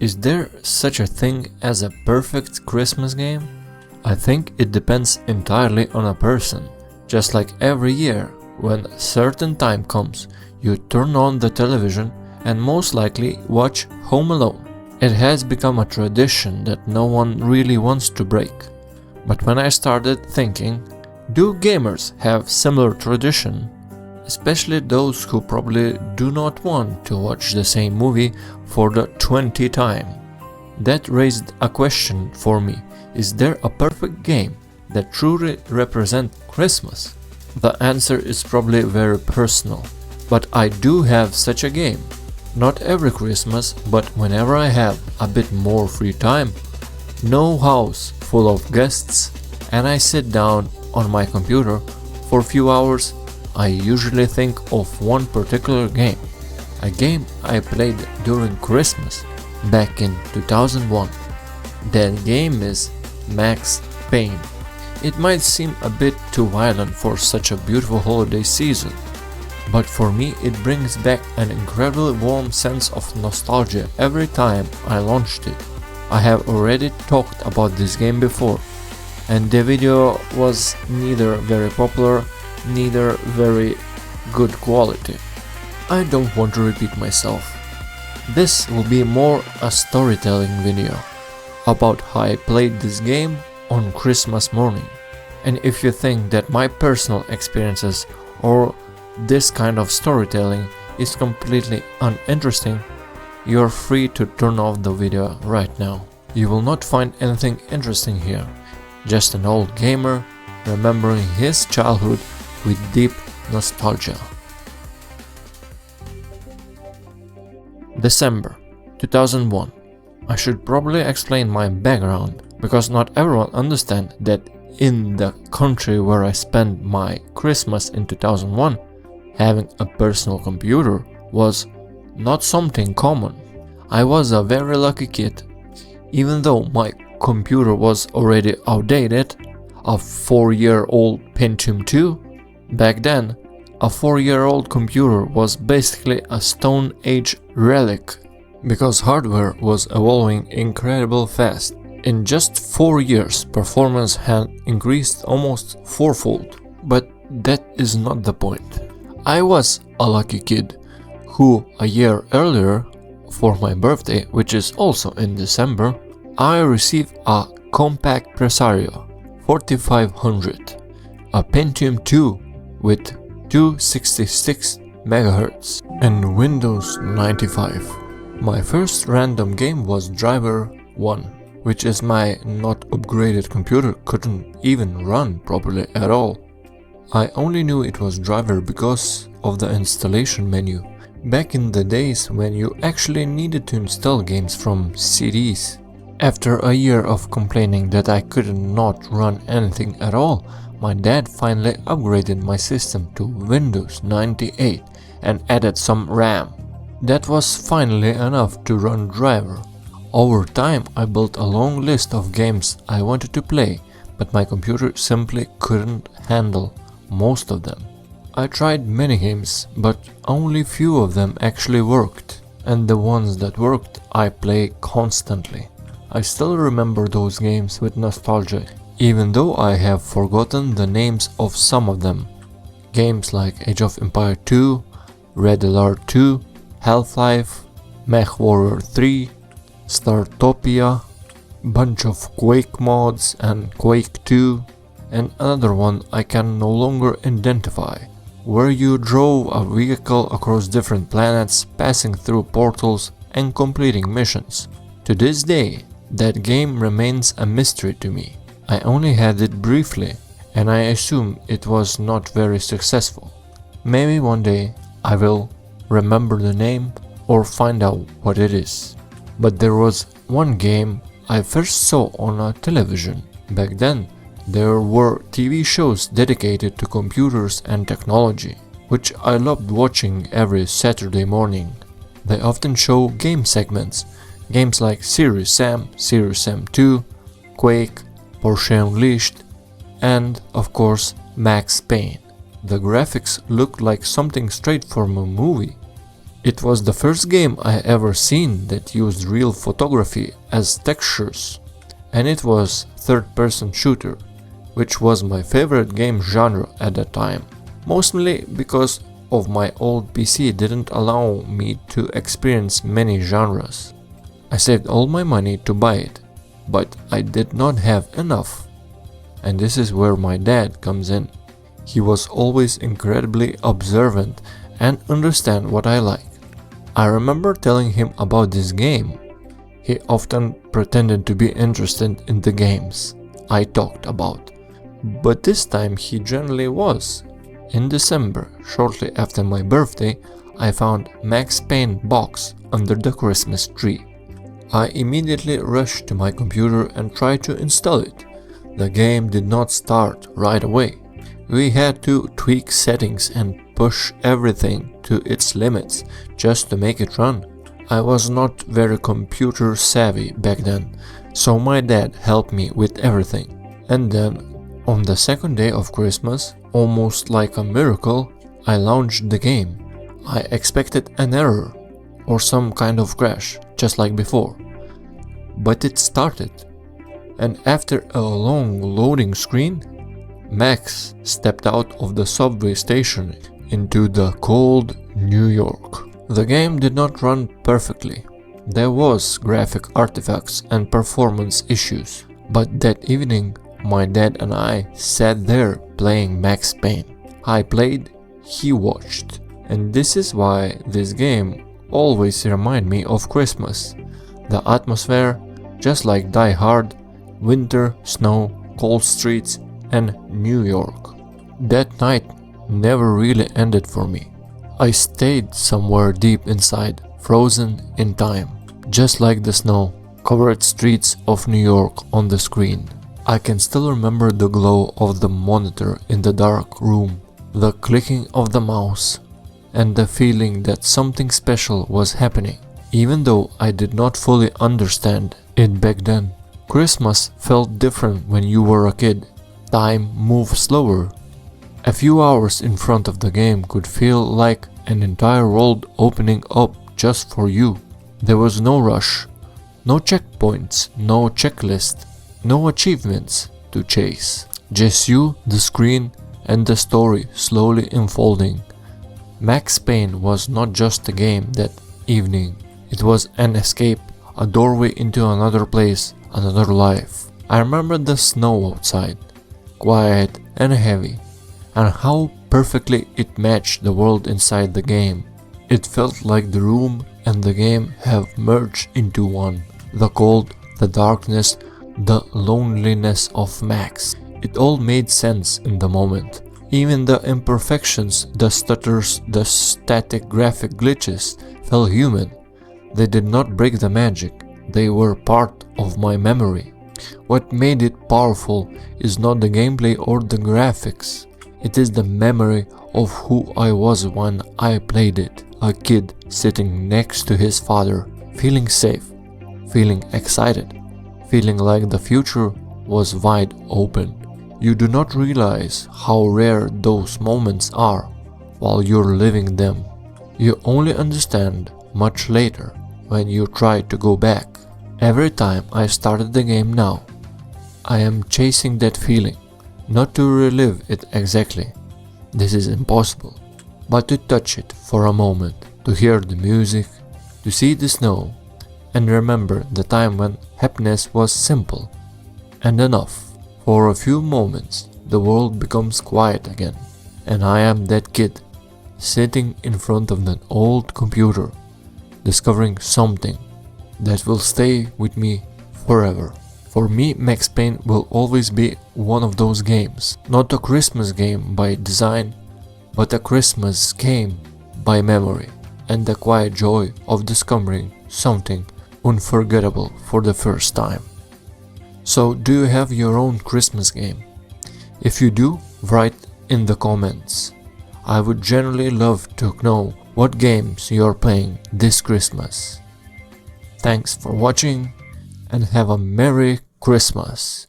Is there such a thing as a perfect Christmas game? I think it depends entirely on a person. Just like every year, when a certain time comes, you turn on the television and most likely watch Home Alone. It has become a tradition that no one really wants to break. But when I started thinking, do gamers have similar tradition? Especially those who probably do not want to watch the same movie for the 20th time. That raised a question for me. Is there a perfect game that truly represents Christmas? The answer is probably very personal, but I do have such a game. Not every Christmas, but whenever I have a bit more free time, no house full of guests, and I sit down on my computer for a few hours, I usually think of one particular game. A game I played during Christmas back in 2001. That game is Max Payne. It might seem a bit too violent for such a beautiful holiday season, but for me it brings back an incredibly warm sense of nostalgia every time I launched it. I have already talked about this game before, and the video was neither very popular, neither very good quality. I don't want to repeat myself. This will be more a storytelling video about how I played this game on Christmas morning. And if you think that my personal experiences or this kind of storytelling is completely uninteresting, you're free to turn off the video right now. You will not find anything interesting here. Just an old gamer remembering his childhood with deep nostalgia. December 2001. I should probably explain my background, because not everyone understands that in the country where I spent my Christmas in 2001, having a personal computer was not something common. I was a very lucky kid. Even though my computer was already outdated, a 4-year-old Pentium 2, back then, a 4-year-old computer was basically a Stone Age relic, because hardware was evolving incredibly fast. In just 4 years, performance had increased almost fourfold. But that is not the point. I was a lucky kid who, a year earlier, for my birthday, which is also in December, I received a compact Presario 4500, a Pentium 2 with 266 MHz and Windows 95. My first random game was Driver 1, which is my not upgraded computer couldn't even run properly at all. I only knew it was Driver because of the installation menu, back in the days when you actually needed to install games from CDs. After a year of complaining that I could not run anything at all, my dad finally upgraded my system to Windows 98 and added some RAM. That was finally enough to run Driver. Over time, I built a long list of games I wanted to play, but my computer simply couldn't handle most of them. I tried many games, but only few of them actually worked, and the ones that worked I play constantly. I still remember those games with nostalgia, even though I have forgotten the names of some of them. Games like Age of Empires 2, Red Alert 2, Half-Life, MechWarrior 3, Startopia, bunch of Quake mods and Quake 2, and another one I can no longer identify, where you drove a vehicle across different planets, passing through portals and completing missions. To this day, that game remains a mystery to me. I only had it briefly, and I assume it was not very successful. Maybe one day I will remember the name or find out what it is. But there was one game I first saw on a television. Back then, there were TV shows dedicated to computers and technology, which I loved watching every Saturday morning. They often show game segments, games like Serious Sam, Serious Sam 2, Quake, Porsche Unleashed, and, of course, Max Payne. The graphics looked like something straight from a movie. It was the first game I ever seen that used real photography as textures, and it was third-person shooter, which was my favorite game genre at the time, mostly because of my old PC didn't allow me to experience many genres. I saved all my money to buy it, but I did not have enough, and this is where my dad comes in. He was always incredibly observant and understand what I like. I remember telling him about this game. He often pretended to be interested in the games I talked about, but this time he generally was. In December, shortly after my birthday, I found Max Payne box under the Christmas tree. I immediately rushed to my computer and tried to install it. The game did not start right away. We had to tweak settings and push everything to its limits just to make it run. I was not very computer savvy back then, so my dad helped me with everything. And then, on the second day of Christmas, almost like a miracle, I launched the game. I expected an error or some kind of crash, just like before. But it started, and after a long loading screen, Max stepped out of the subway station into the cold New York. The game did not run perfectly. There was graphic artifacts and performance issues, but that evening my dad and I sat there playing Max Payne. I played, he watched, and this is why this game always reminds me of Christmas. The atmosphere, just like Die Hard, winter, snow, cold streets, and New York. That night never really ended for me. I stayed somewhere deep inside, frozen in time, just like the snow-covered streets of New York on the screen. I can still remember the glow of the monitor in the dark room, the clicking of the mouse, and the feeling that something special was happening, even though I did not fully understand it back then. Christmas felt different when you were a kid. Time moved slower. A few hours in front of the game could feel like an entire world opening up just for you. There was no rush, no checkpoints, no checklist, no achievements to chase. Just you, the screen, and the story slowly unfolding. Max Payne was not just a game that evening. It was an escape, a doorway into another place, another life. I remember the snow outside, quiet and heavy, and how perfectly it matched the world inside the game. It felt like the room and the game have merged into one. The cold, the darkness, the loneliness of Max. It all made sense in the moment. Even the imperfections, the stutters, the static graphic glitches felt human. They did not break the magic. They were part of my memory. What made it powerful is not the gameplay or the graphics. It is the memory of who I was when I played it. A kid sitting next to his father, feeling safe, feeling excited, feeling like the future was wide open. You do not realize how rare those moments are while you're living them. You only understand much later when you try to go back. Every time I started the game now, I am chasing that feeling, not to relive it exactly. This is impossible, but to touch it for a moment, to hear the music, to see the snow, and remember the time when happiness was simple and enough. For a few moments, the world becomes quiet again, and I am that kid, sitting in front of an old computer, discovering something that will stay with me forever. For me, Max Payne will always be one of those games, not a Christmas game by design, but a Christmas game by memory, and the quiet joy of discovering something unforgettable for the first time. So, do you have your own Christmas game? If you do, write in the comments. I would generally love to know what games you are playing this Christmas. Thanks for watching and have a Merry Christmas.